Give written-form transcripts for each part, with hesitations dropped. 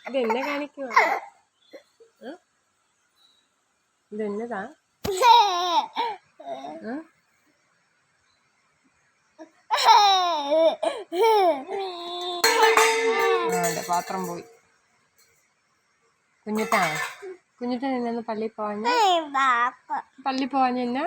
ഇതെന്നെ കാണിക്കുവാ? ഇതെന്നതാ? പാത്രം പോയി. കുഞ്ഞിട്ടാ നിന്നു പള്ളിയിൽ പോവാഞ്ഞ എന്നാ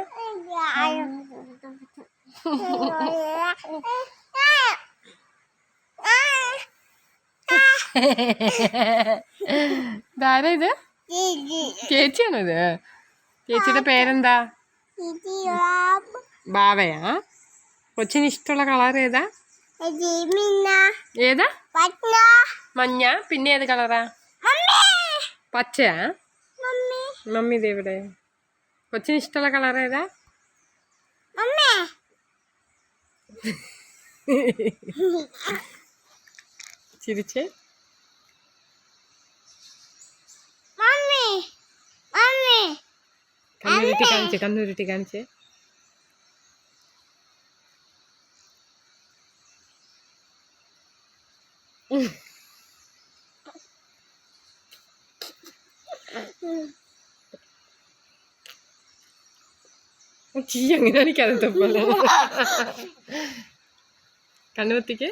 ഇതാരാ ഇത്? ചേച്ചിയാണോ ഇത്? ചേച്ചിയുടെ പേരെന്താ? ബാവയാ? കൊച്ചിന് ഇഷ്ടമുള്ള കളർ ഏതാ? ഏതാ? മഞ്ഞ. പിന്നെ ഏത് കളറാ? പച്ചയാ? മമ്മി ഇതെവിടെ? കൊച്ചിന് ഇഷ്ടമുള്ള കളർ ഏതാ? ചിരിച്ചേ. കണ്ണുരുട്ടി കാണിച്ചേ. അങ്ങനെ എനിക്കത് തപ്പല്ല. കണ്ണുപത്തിക്ക്.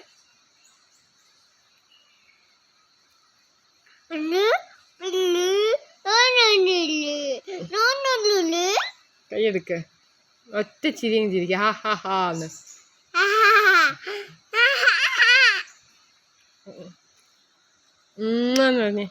കൈയെടുക്ക. ഒറ്റ ചിരിയും ചിരിക്ക. ഹാ ഹാ ഹാന്ന്. പറഞ്ഞേ.